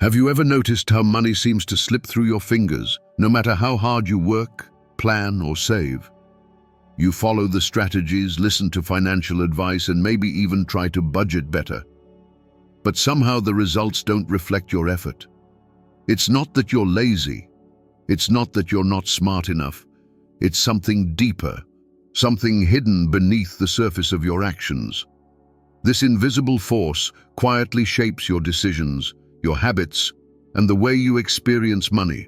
Have you ever noticed how money seems to slip through your fingers, no matter how hard you work, plan, or save? You follow the strategies, listen to financial advice, and maybe even try to budget better. But somehow the results don't reflect your effort. It's not that you're lazy. It's not that you're not smart enough. It's something deeper, something hidden beneath the surface of your actions. This invisible force quietly shapes your decisions, your habits, and the way you experience money.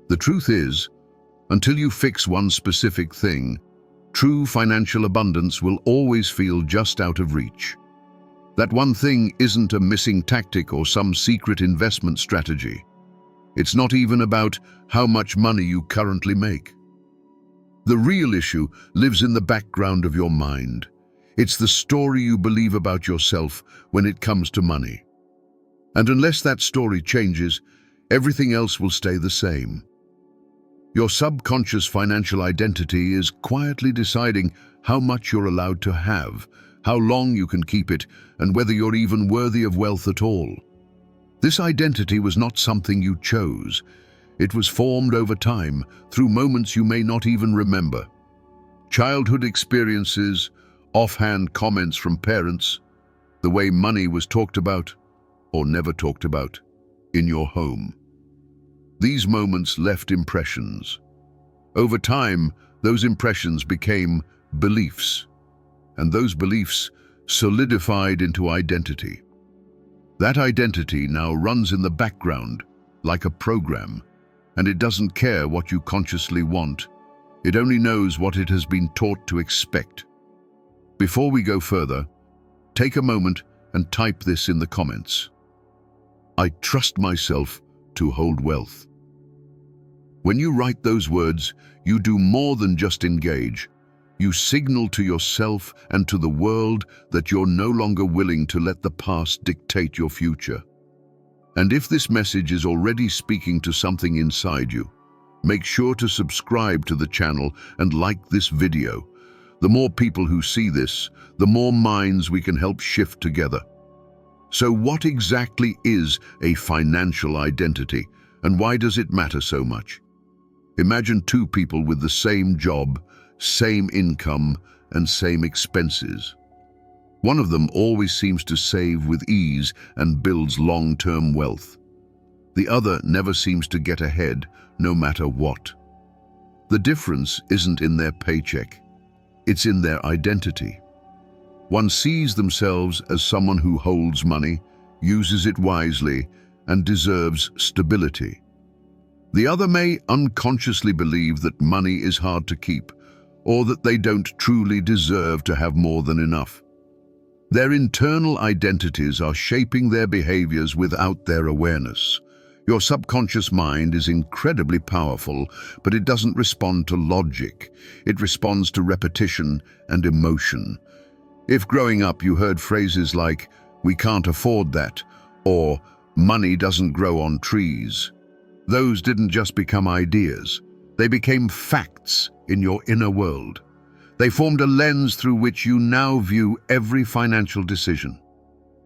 The truth is, until you fix one specific thing, true financial abundance will always feel just out of reach. That one thing isn't a missing tactic or some secret investment strategy. It's not even about how much money you currently make. The real issue lives in the background of your mind. It's the story you believe about yourself when it comes to money. And unless that story changes, everything else will stay the same. Your subconscious financial identity is quietly deciding how much you're allowed to have, how long you can keep it, and whether you're even worthy of wealth at all. This identity was not something you chose. It was formed over time, through moments you may not even remember. Childhood experiences, offhand comments from parents, the way money was talked about, or never talked about, in your home. These moments left impressions. Over time, those impressions became beliefs, and those beliefs solidified into identity. That identity now runs in the background, like a program, and it doesn't care what you consciously want. It only knows what it has been taught to expect. Before we go further, take a moment and type this in the comments. I trust myself to hold wealth. When you write those words, you do more than just engage. You signal to yourself and to the world that you're no longer willing to let the past dictate your future. And if this message is already speaking to something inside you, make sure to subscribe to the channel and like this video. The more people who see this, the more minds we can help shift together. So what exactly is a financial identity, and why does it matter so much? Imagine two people with the same job, same income, and same expenses. One of them always seems to save with ease and builds long-term wealth. The other never seems to get ahead, no matter what. The difference isn't in their paycheck. It's in their identity. One sees themselves as someone who holds money, uses it wisely, and deserves stability. The other may unconsciously believe that money is hard to keep, or that they don't truly deserve to have more than enough. Their internal identities are shaping their behaviors without their awareness. Your subconscious mind is incredibly powerful, but it doesn't respond to logic. It responds to repetition and emotion. If growing up you heard phrases like, "We can't afford that," or "money doesn't grow on trees," those didn't just become ideas. They became facts in your inner world. They formed a lens through which you now view every financial decision.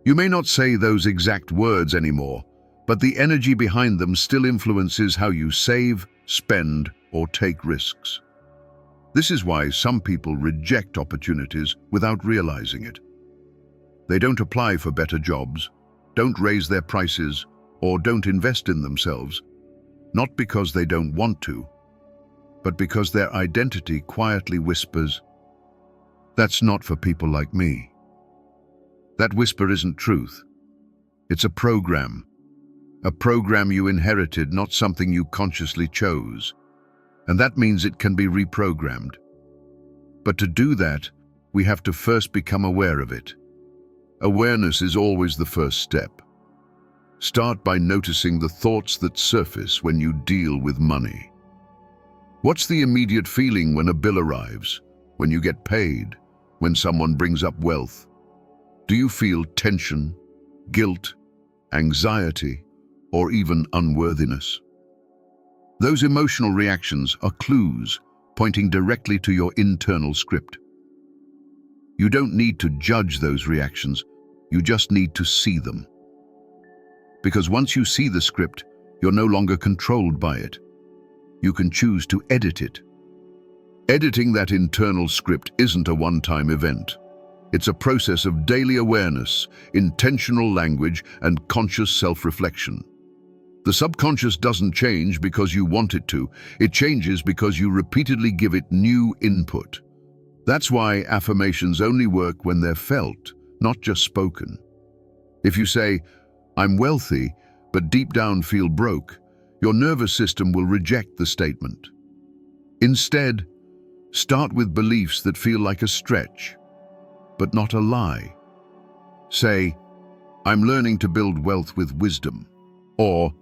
You may not say those exact words anymore, but the energy behind them still influences how you save, spend, or take risks. This is why some people reject opportunities without realizing it. They don't apply for better jobs, don't raise their prices, or don't invest in themselves, not because they don't want to, but because their identity quietly whispers, "That's not for people like me." That whisper isn't truth. It's a program you inherited, not something you consciously chose. And that means it can be reprogrammed. But to do that, we have to first become aware of it. Awareness is always the first step. Start by noticing the thoughts that surface when you deal with money. What's the immediate feeling when a bill arrives, when you get paid, when someone brings up wealth? Do you feel tension, guilt, anxiety, or even unworthiness? Those emotional reactions are clues pointing directly to your internal script. You don't need to judge those reactions, you just need to see them. Because once you see the script, you're no longer controlled by it. You can choose to edit it. Editing that internal script isn't a one-time event. It's a process of daily awareness, intentional language, and conscious self-reflection. The subconscious doesn't change because you want it to. It changes because you repeatedly give it new input. That's why affirmations only work when they're felt, not just spoken. If you say, "I'm wealthy, but deep down feel broke," your nervous system will reject the statement. Instead, start with beliefs that feel like a stretch, but not a lie. Say, "I'm learning to build wealth with wisdom," or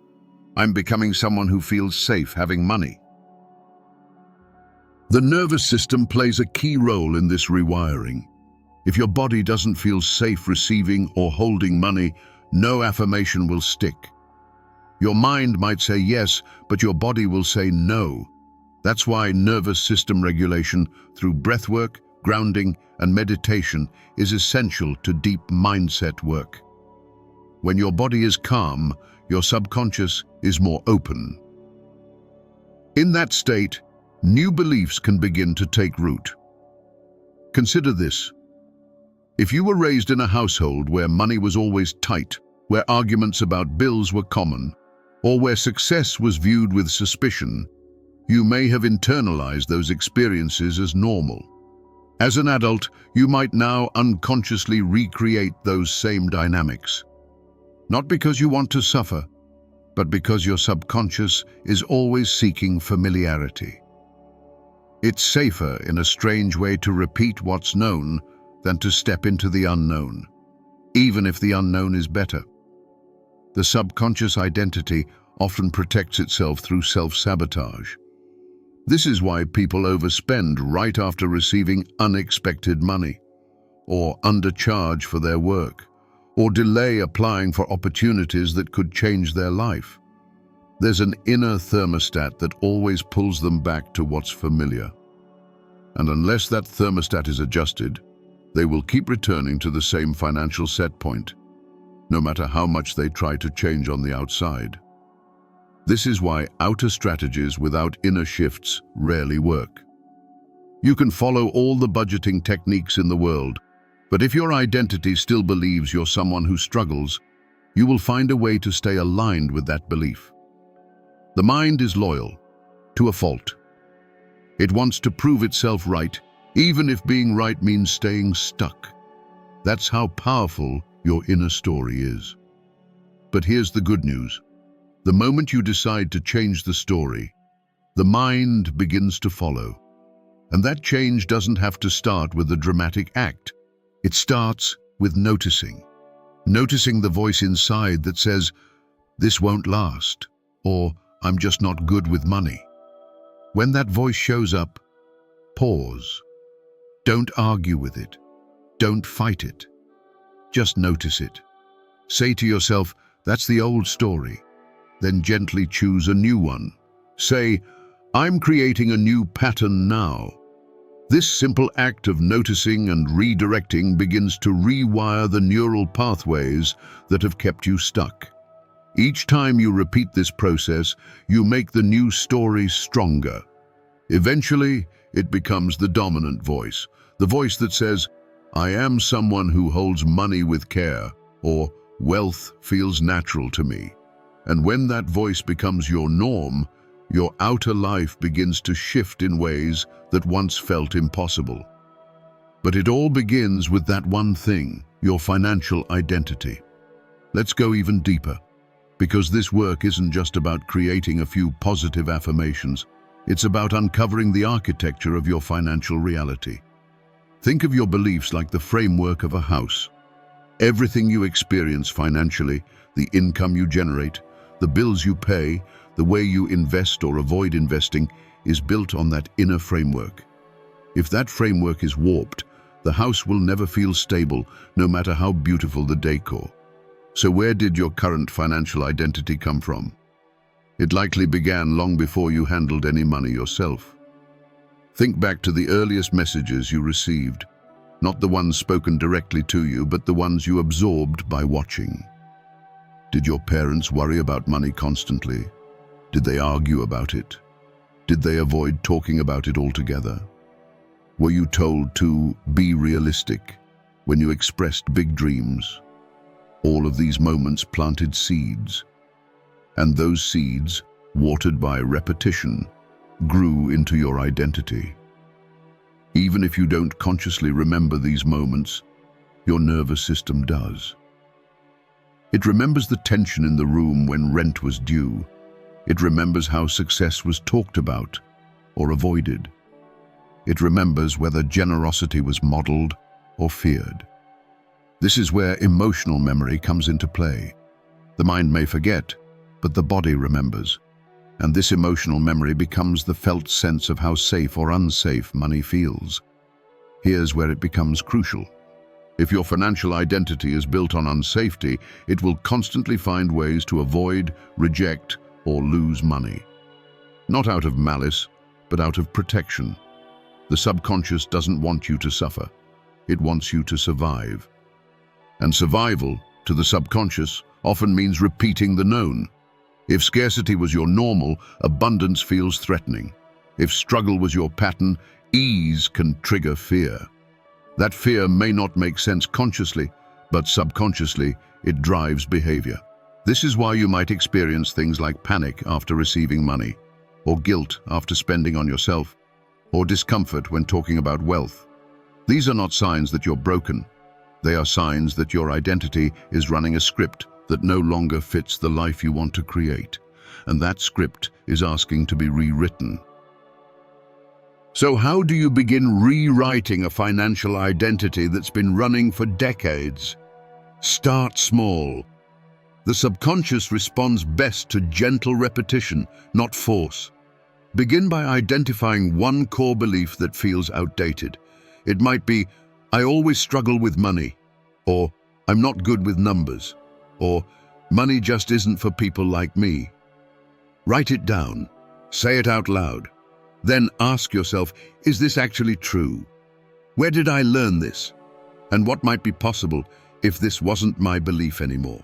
"I'm becoming someone who feels safe having money." The nervous system plays a key role in this rewiring. If your body doesn't feel safe receiving or holding money, no affirmation will stick. Your mind might say yes, but your body will say no. That's why nervous system regulation through breathwork, grounding, and meditation is essential to deep mindset work. When your body is calm, your subconscious is more open. In that state, new beliefs can begin to take root. Consider this. If you were raised in a household where money was always tight, where arguments about bills were common, or where success was viewed with suspicion, you may have internalized those experiences as normal. As an adult, you might now unconsciously recreate those same dynamics. Not because you want to suffer, but because your subconscious is always seeking familiarity. It's safer in a strange way to repeat what's known than to step into the unknown, even if the unknown is better. The subconscious identity often protects itself through self-sabotage. This is why people overspend right after receiving unexpected money, or undercharge for their work, or delay applying for opportunities that could change their life. There's an inner thermostat that always pulls them back to what's familiar. And unless that thermostat is adjusted, they will keep returning to the same financial set point, no matter how much they try to change on the outside. This is why outer strategies without inner shifts rarely work. You can follow all the budgeting techniques in the world, but if your identity still believes you're someone who struggles, you will find a way to stay aligned with that belief. The mind is loyal, to a fault. It wants to prove itself right, even if being right means staying stuck. That's how powerful your inner story is. But here's the good news. The moment you decide to change the story, the mind begins to follow. And that change doesn't have to start with a dramatic act. It starts with noticing. Noticing the voice inside that says, "This won't last," or "I'm just not good with money." When that voice shows up, pause. Don't argue with it. Don't fight it. Just notice it. Say to yourself, "That's the old story." Then gently choose a new one. Say, "I'm creating a new pattern now." This simple act of noticing and redirecting begins to rewire the neural pathways that have kept you stuck. Each time you repeat this process, you make the new story stronger. Eventually, it becomes the dominant voice, the voice that says, "I am someone who holds money with care," or "Wealth feels natural to me." And when that voice becomes your norm, your outer life begins to shift in ways that once felt impossible. But it all begins with that one thing, your financial identity. Let's go even deeper, because this work isn't just about creating a few positive affirmations. It's about uncovering the architecture of your financial reality. Think of your beliefs like the framework of a house. Everything you experience financially, the income you generate, the bills you pay, the way you invest or avoid investing, is built on that inner framework. If that framework is warped, the house will never feel stable, no matter how beautiful the decor. So where did your current financial identity come from? It likely began long before you handled any money yourself. Think back to the earliest messages you received, not the ones spoken directly to you, but the ones you absorbed by watching. Did your parents worry about money constantly? Did they argue about it? Did they avoid talking about it altogether? Were you told to be realistic when you expressed big dreams? All of these moments planted seeds, and those seeds, watered by repetition, grew into your identity. Even if you don't consciously remember these moments, your nervous system does. It remembers the tension in the room when rent was due. It remembers how success was talked about or avoided. It remembers whether generosity was modeled or feared. This is where emotional memory comes into play. The mind may forget, but the body remembers. And this emotional memory becomes the felt sense of how safe or unsafe money feels. Here's where it becomes crucial. If your financial identity is built on unsafety, it will constantly find ways to avoid, reject, or lose money. Not out of malice, but out of protection. The subconscious doesn't want you to suffer. It wants you to survive. And survival, to the subconscious, often means repeating the known. If scarcity was your normal, abundance feels threatening. If struggle was your pattern, ease can trigger fear. That fear may not make sense consciously, but subconsciously, it drives behavior. This is why you might experience things like panic after receiving money, or guilt after spending on yourself, or discomfort when talking about wealth. These are not signs that you're broken. They are signs that your identity is running a script that no longer fits the life you want to create, and that script is asking to be rewritten. So how do you begin rewriting a financial identity that's been running for decades? Start small. The subconscious responds best to gentle repetition, not force. Begin by identifying one core belief that feels outdated. It might be, I always struggle with money, or I'm not good with numbers, or money just isn't for people like me. Write it down. Say it out loud. Then ask yourself, is this actually true? Where did I learn this? And what might be possible if this wasn't my belief anymore?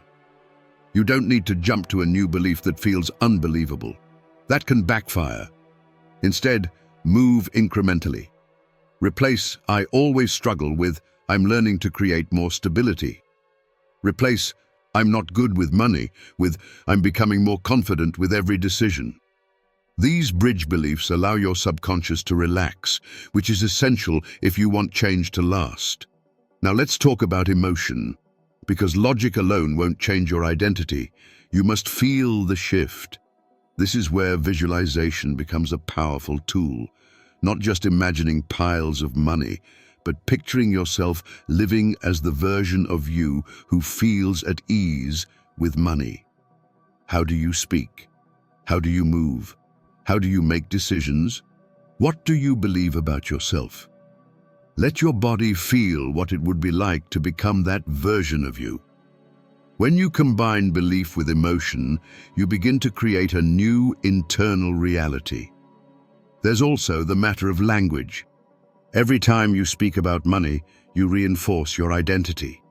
You don't need to jump to a new belief that feels unbelievable. That can backfire. Instead, move incrementally. Replace I always struggle with I'm learning to create more stability. Replace I'm not good with money with I'm becoming more confident with every decision. These bridge beliefs allow your subconscious to relax, which is essential if you want change to last. Now let's talk about emotion. Because logic alone won't change your identity, you must feel the shift. This is where visualization becomes a powerful tool. Not just imagining piles of money, but picturing yourself living as the version of you who feels at ease with money. How do you speak? How do you move? How do you make decisions? What do you believe about yourself? Let your body feel what it would be like to become that version of you. When you combine belief with emotion, you begin to create a new internal reality. There's also the matter of language. Every time you speak about money, you reinforce your identity.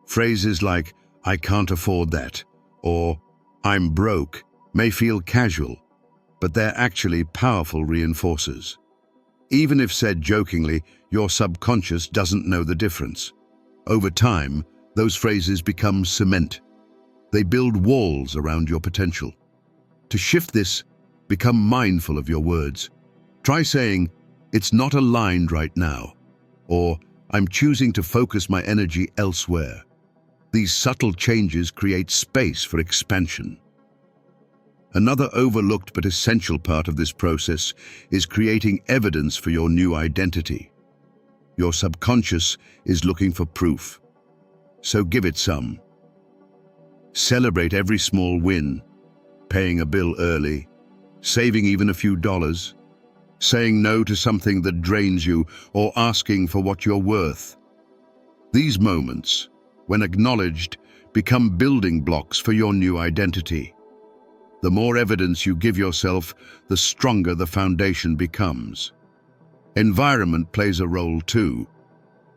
Phrases like, I can't afford that, or I'm broke, may feel casual, but they're actually powerful reinforcers. Even if said jokingly, your subconscious doesn't know the difference. Over time, those phrases become cement. They build walls around your potential. To shift this, become mindful of your words. Try saying, it's not aligned right now, or I'm choosing to focus my energy elsewhere. These subtle changes create space for expansion. Another overlooked but essential part of this process is creating evidence for your new identity. Your subconscious is looking for proof, so give it some. Celebrate every small win, paying a bill early, saving even a few dollars, saying no to something that drains you, or asking for what you're worth. These moments, when acknowledged, become building blocks for your new identity. The more evidence you give yourself, the stronger the foundation becomes. Environment plays a role too.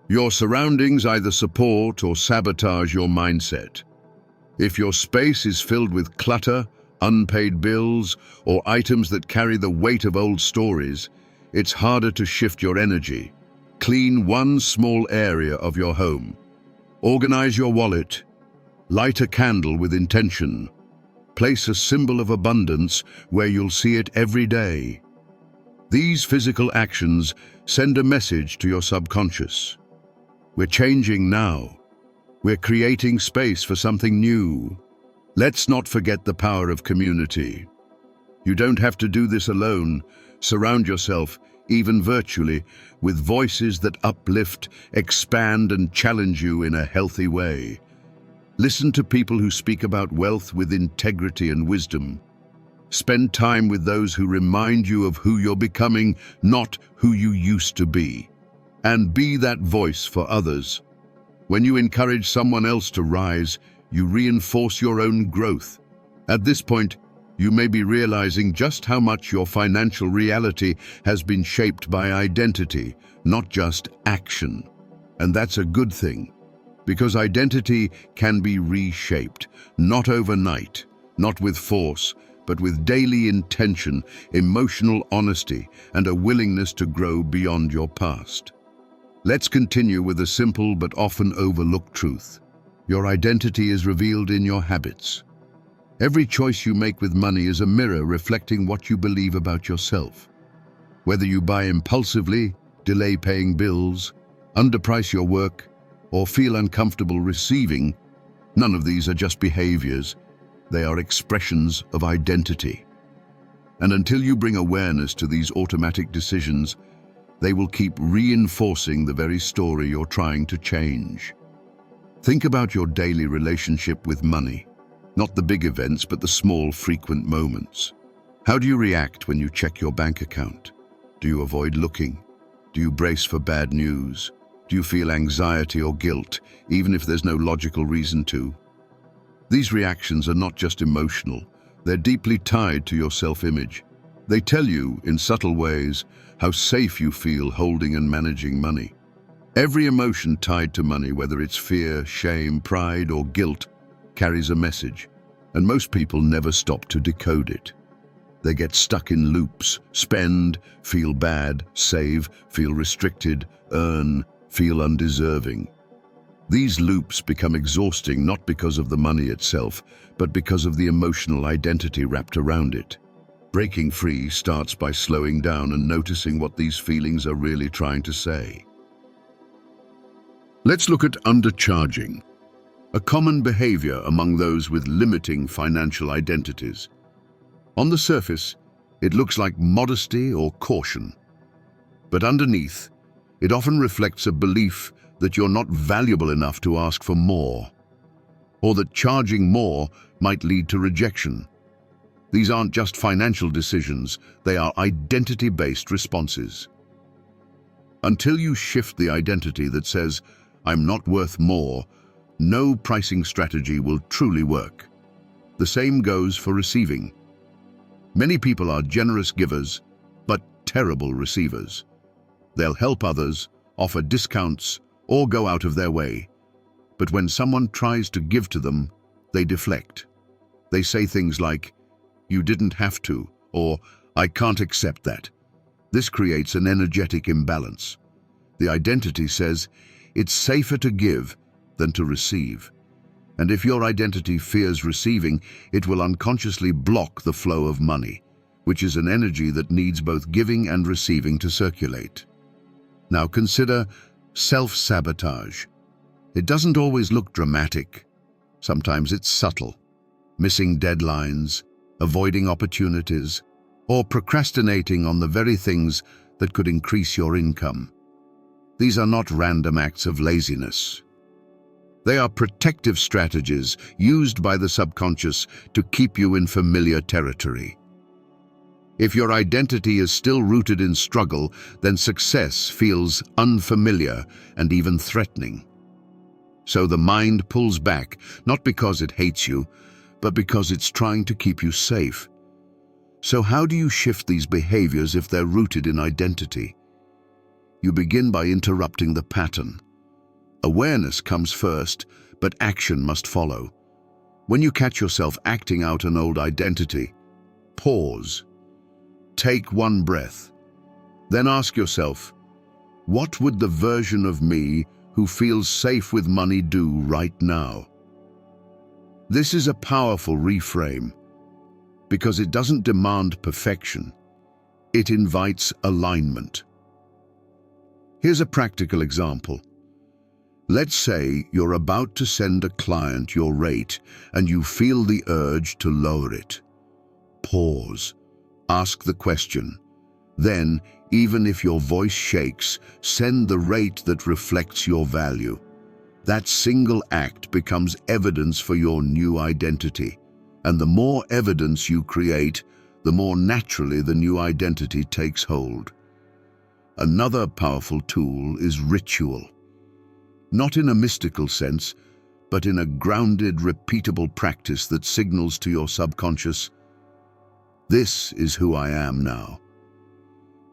Your surroundings either support or sabotage your mindset. If your space is filled with clutter, unpaid bills, or items that carry the weight of old stories, it's harder to shift your energy. Clean one small area of your home. Organize your wallet. Light a candle with intention. Place a symbol of abundance where you'll see it every day. These physical actions send a message to your subconscious. We're changing now. We're creating space for something new. Let's not forget the power of community. You don't have to do this alone. Surround yourself, even virtually, with voices that uplift, expand, and challenge you in a healthy way. Listen to people who speak about wealth with integrity and wisdom. Spend time with those who remind you of who you're becoming, not who you used to be. And be that voice for others. When you encourage someone else to rise, you reinforce your own growth. At this point, you may be realizing just how much your financial reality has been shaped by identity, not just action. And that's a good thing, because identity can be reshaped, not overnight, not with force, but with daily intention, emotional honesty, and a willingness to grow beyond your past. Let's continue with a simple but often overlooked truth. Your identity is revealed in your habits. Every choice you make with money is a mirror reflecting what you believe about yourself. Whether you buy impulsively, delay paying bills, underprice your work, or feel uncomfortable receiving, none of these are just behaviors. They are expressions of identity. And until you bring awareness to these automatic decisions, they will keep reinforcing the very story you're trying to change. Think about your daily relationship with money. Not the big events, but the small, frequent moments. How do you react when you check your bank account? Do you avoid looking? Do you brace for bad news? Do you feel anxiety or guilt, even if there's no logical reason to? These reactions are not just emotional, they're deeply tied to your self-image. They tell you, in subtle ways, how safe you feel holding and managing money. Every emotion tied to money, whether it's fear, shame, pride, or guilt, carries a message, and most people never stop to decode it. They get stuck in loops: spend, feel bad; save, feel restricted; earn, feel undeserving. These loops become exhausting not because of the money itself, but because of the emotional identity wrapped around it. Breaking free starts by slowing down and noticing what these feelings are really trying to say. Let's look at undercharging, a common behavior among those with limiting financial identities. On the surface, it looks like modesty or caution. But underneath, it often reflects a belief that you're not valuable enough to ask for more, or that charging more might lead to rejection. These aren't just financial decisions, they are identity-based responses. Until you shift the identity that says, "I'm not worth more," no pricing strategy will truly work. The same goes for receiving. Many people are generous givers, but terrible receivers. They'll help others, offer discounts, or go out of their way. But when someone tries to give to them, they deflect. They say things like, "You didn't have to," or "I can't accept that." This creates an energetic imbalance. The identity says, it's safer to give than to receive. And if your identity fears receiving, it will unconsciously block the flow of money, which is an energy that needs both giving and receiving to circulate. Now consider self-sabotage. It doesn't always look dramatic. Sometimes it's subtle. Missing deadlines, avoiding opportunities, or procrastinating on the very things that could increase your income. These are not random acts of laziness. They are protective strategies used by the subconscious to keep you in familiar territory. If your identity is still rooted in struggle, then success feels unfamiliar and even threatening. So the mind pulls back, not because it hates you, but because it's trying to keep you safe. So how do you shift these behaviors if they're rooted in identity? You begin by interrupting the pattern. Awareness comes first, but action must follow. When you catch yourself acting out an old identity, pause. Take one breath. Then ask yourself, what would the version of me who feels safe with money do right now? This is a powerful reframe because it doesn't demand perfection. It invites alignment. Here's a practical example. Let's say you're about to send a client your rate and you feel the urge to lower it. Pause. Ask the question. Then, even if your voice shakes, send the rate that reflects your value. That single act becomes evidence for your new identity. And the more evidence you create, the more naturally the new identity takes hold. Another powerful tool is ritual. Not in a mystical sense, but in a grounded, repeatable practice that signals to your subconscious, this is who I am now.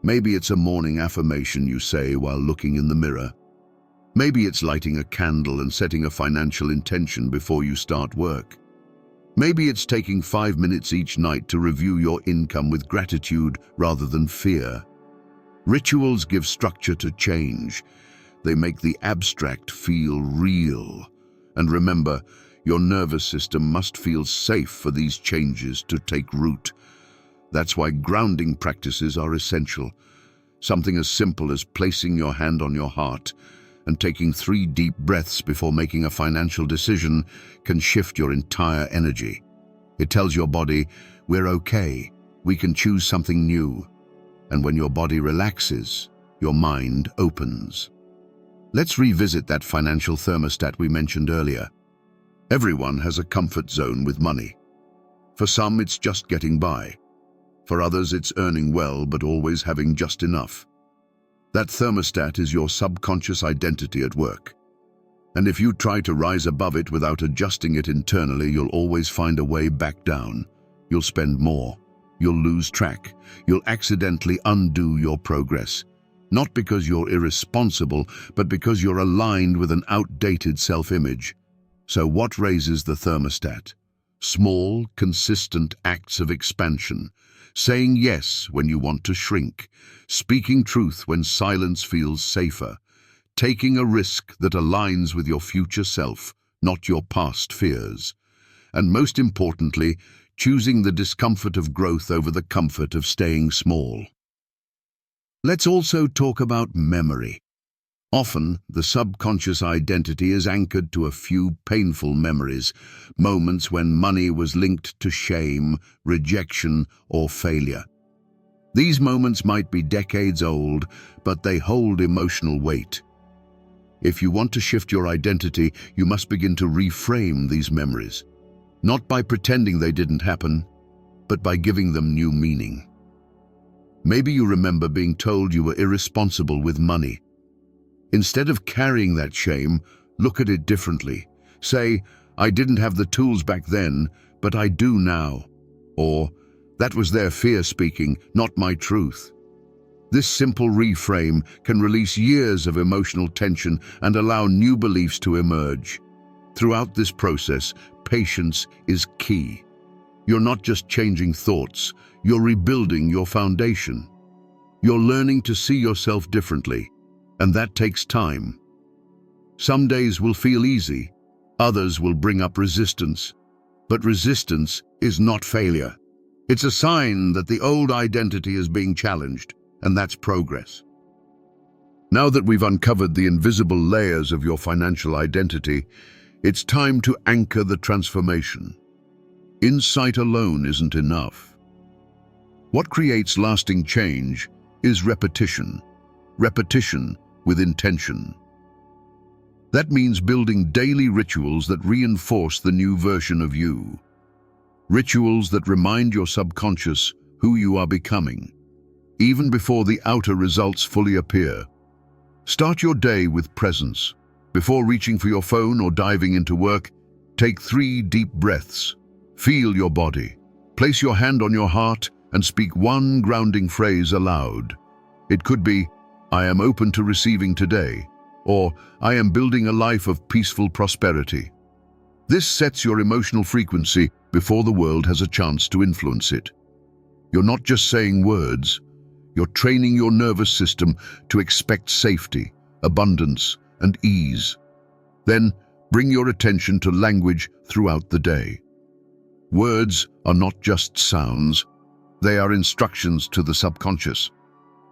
Maybe it's a morning affirmation you say while looking in the mirror. Maybe it's lighting a candle and setting a financial intention before you start work. Maybe it's taking 5 minutes each night to review your income with gratitude rather than fear. Rituals give structure to change. They make the abstract feel real. And remember, your nervous system must feel safe for these changes to take root. That's why grounding practices are essential. Something as simple as placing your hand on your heart and taking 3 deep breaths before making a financial decision can shift your entire energy. It tells your body, we're okay, we can choose something new. And when your body relaxes, your mind opens. Let's revisit that financial thermostat we mentioned earlier. Everyone has a comfort zone with money. For some, it's just getting by. For others, it's earning well but always having just enough. That thermostat is your subconscious identity at work. And if you try to rise above it without adjusting it internally, you'll always find a way back down. You'll spend more. You'll lose track. You'll accidentally undo your progress. Not because you're irresponsible, but because you're aligned with an outdated self-image. So what raises the thermostat? Small, consistent acts of expansion. Saying yes when you want to shrink. Speaking truth when silence feels safer. Taking a risk that aligns with your future self, not your past fears. And most importantly, choosing the discomfort of growth over the comfort of staying small. Let's also talk about memory. Often, the subconscious identity is anchored to a few painful memories, moments when money was linked to shame, rejection, or failure. These moments might be decades old, but they hold emotional weight. If you want to shift your identity, you must begin to reframe these memories, not by pretending they didn't happen, but by giving them new meaning. Maybe you remember being told you were irresponsible with money. Instead of carrying that shame, look at it differently. Say, I didn't have the tools back then, but I do now. Or, that was their fear speaking, not my truth. This simple reframe can release years of emotional tension and allow new beliefs to emerge. Throughout this process, patience is key. You're not just changing thoughts, you're rebuilding your foundation. You're learning to see yourself differently, and that takes time. Some days will feel easy, others will bring up resistance. But resistance is not failure. It's a sign that the old identity is being challenged, and that's progress. Now that we've uncovered the invisible layers of your financial identity, it's time to anchor the transformation. Insight alone isn't enough. What creates lasting change is repetition. Repetition with intention. That means building daily rituals that reinforce the new version of you. Rituals that remind your subconscious who you are becoming, even before the outer results fully appear. Start your day with presence. Before reaching for your phone or diving into work, take 3 deep breaths. Feel your body. Place your hand on your heart and speak one grounding phrase aloud. It could be, I am open to receiving today, or I am building a life of peaceful prosperity. This sets your emotional frequency before the world has a chance to influence it. You're not just saying words, you're training your nervous system to expect safety, abundance, and ease. Then, bring your attention to language throughout the day. Words are not just sounds, they are instructions to the subconscious.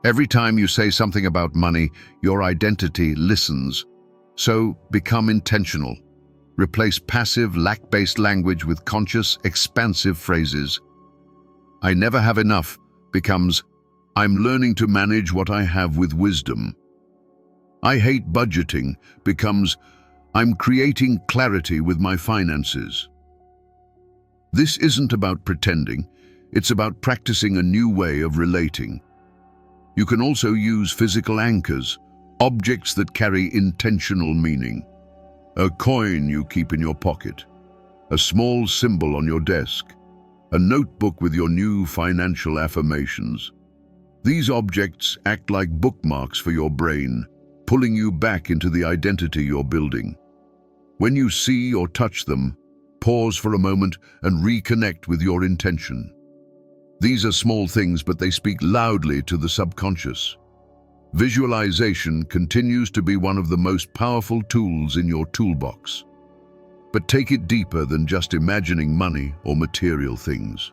Every time you say something about money, your identity listens. So, become intentional. Replace passive, lack-based language with conscious, expansive phrases. I never have enough becomes, I'm learning to manage what I have with wisdom. I hate budgeting becomes, I'm creating clarity with my finances. This isn't about pretending, it's about practicing a new way of relating. You can also use physical anchors, objects that carry intentional meaning. A coin you keep in your pocket, a small symbol on your desk, a notebook with your new financial affirmations. These objects act like bookmarks for your brain, pulling you back into the identity you're building. When you see or touch them, pause for a moment and reconnect with your intention. These are small things, but they speak loudly to the subconscious. Visualization continues to be one of the most powerful tools in your toolbox. But take it deeper than just imagining money or material things.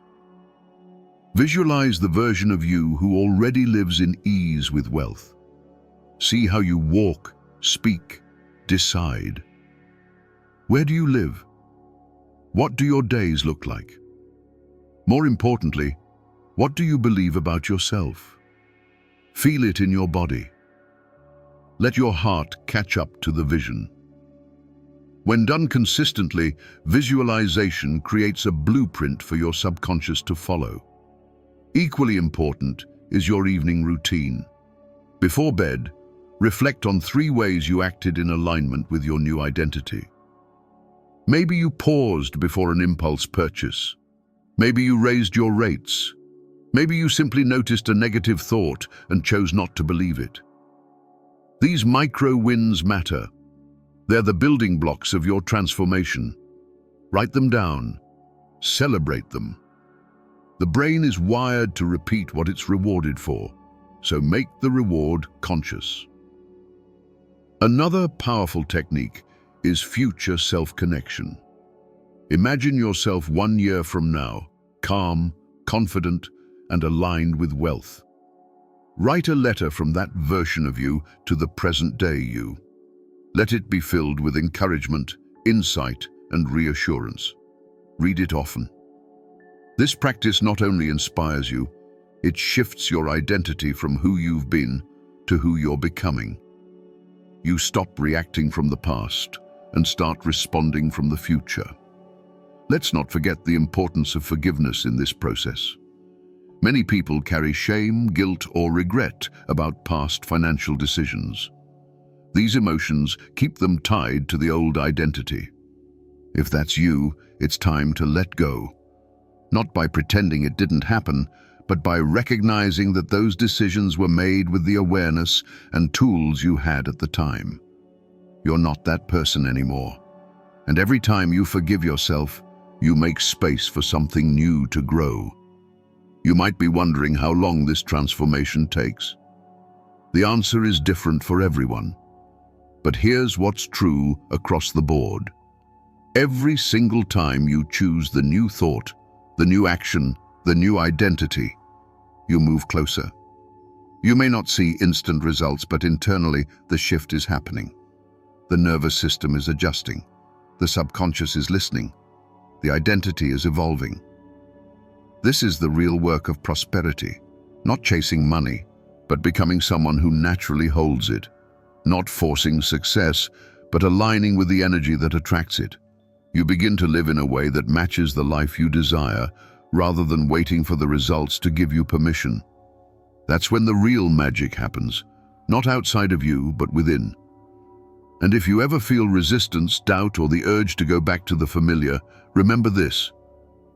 Visualize the version of you who already lives in ease with wealth. See how you walk, speak, decide. Where do you live? What do your days look like? More importantly, what do you believe about yourself? Feel it in your body. Let your heart catch up to the vision. When done consistently, visualization creates a blueprint for your subconscious to follow. Equally important is your evening routine. Before bed, reflect on 3 ways you acted in alignment with your new identity. Maybe you paused before an impulse purchase. Maybe you raised your rates. Maybe you simply noticed a negative thought and chose not to believe it. These micro wins matter. They're the building blocks of your transformation. Write them down. Celebrate them. The brain is wired to repeat what it's rewarded for, so make the reward conscious. Another powerful technique is future self-connection. Imagine yourself 1 year from now, calm, confident, and aligned with wealth. Write a letter from that version of you to the present-day you. Let it be filled with encouragement, insight, and reassurance. Read it often. This practice not only inspires you, it shifts your identity from who you've been to who you're becoming. You stop reacting from the past and start responding from the future. Let's not forget the importance of forgiveness in this process. Many people carry shame, guilt, or regret about past financial decisions. These emotions keep them tied to the old identity. If that's you, it's time to let go. Not by pretending it didn't happen, but by recognizing that those decisions were made with the awareness and tools you had at the time. You're not that person anymore. And every time you forgive yourself, you make space for something new to grow. You might be wondering how long this transformation takes. The answer is different for everyone. But here's what's true across the board. Every single time you choose the new thought, the new action, the new identity, you move closer. You may not see instant results, but internally the shift is happening. The nervous system is adjusting. The subconscious is listening. The identity is evolving. This is the real work of prosperity, not chasing money, but becoming someone who naturally holds it, not forcing success, but aligning with the energy that attracts it. You begin to live in a way that matches the life you desire, rather than waiting for the results to give you permission. That's when the real magic happens, not outside of you, but within. And if you ever feel resistance, doubt, or the urge to go back to the familiar, remember this.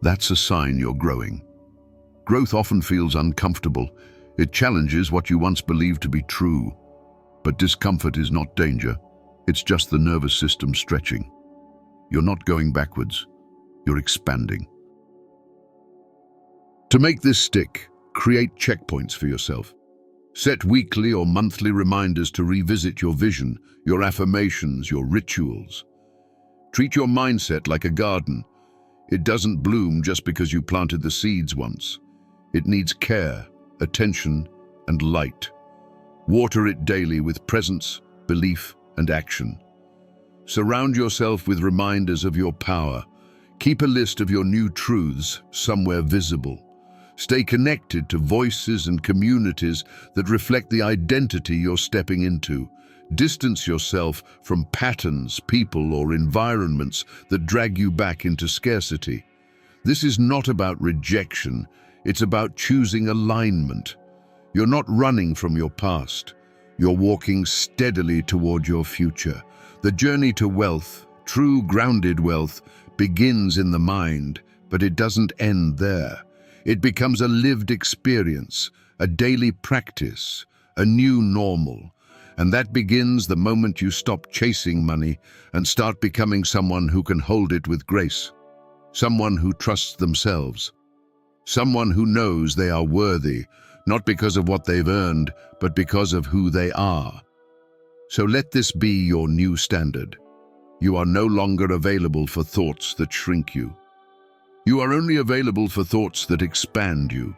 That's a sign you're growing. Growth often feels uncomfortable. It challenges what you once believed to be true. But discomfort is not danger. It's just the nervous system stretching. You're not going backwards, you're expanding. To make this stick, create checkpoints for yourself. Set weekly or monthly reminders to revisit your vision, your affirmations, your rituals. Treat your mindset like a garden. It doesn't bloom just because you planted the seeds once. It needs care, attention, and light. Water it daily with presence, belief, and action. Surround yourself with reminders of your power. Keep a list of your new truths somewhere visible. Stay connected to voices and communities that reflect the identity you're stepping into. Distance yourself from patterns, people, or environments that drag you back into scarcity. This is not about rejection, it's about choosing alignment. You're not running from your past. You're walking steadily toward your future. The journey to wealth, true grounded wealth, begins in the mind, but it doesn't end there. It becomes a lived experience, a daily practice, a new normal. And that begins the moment you stop chasing money and start becoming someone who can hold it with grace. Someone who trusts themselves. Someone who knows they are worthy, not because of what they've earned, but because of who they are. So let this be your new standard. You are no longer available for thoughts that shrink you. You are only available for thoughts that expand you.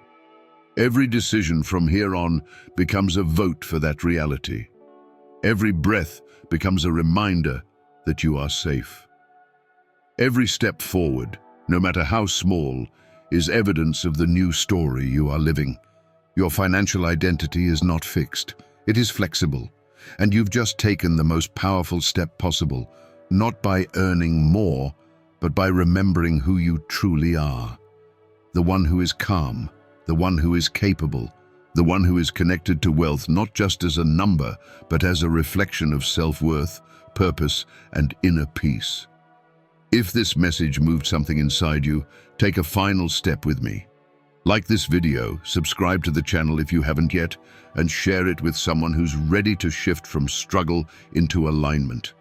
Every decision from here on becomes a vote for that reality. Every breath becomes a reminder that you are safe. Every step forward, no matter how small, is evidence of the new story you are living. Your financial identity is not fixed. It is flexible. And you've just taken the most powerful step possible, not by earning more, but by remembering who you truly are. The one who is calm, the one who is capable, the one who is connected to wealth not just as a number, but as a reflection of self-worth, purpose, and inner peace. If this message moved something inside you, take a final step with me. Like this video, subscribe to the channel if you haven't yet, and share it with someone who's ready to shift from struggle into alignment.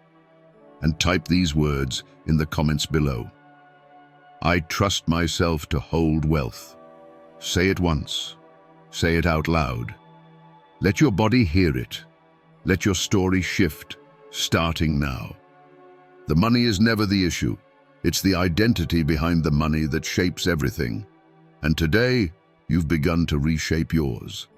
And type these words in the comments below. I trust myself to hold wealth. Say it once. Say it out loud. Let your body hear it. Let your story shift, starting now. The money is never the issue. It's the identity behind the money that shapes everything. And today, you've begun to reshape yours.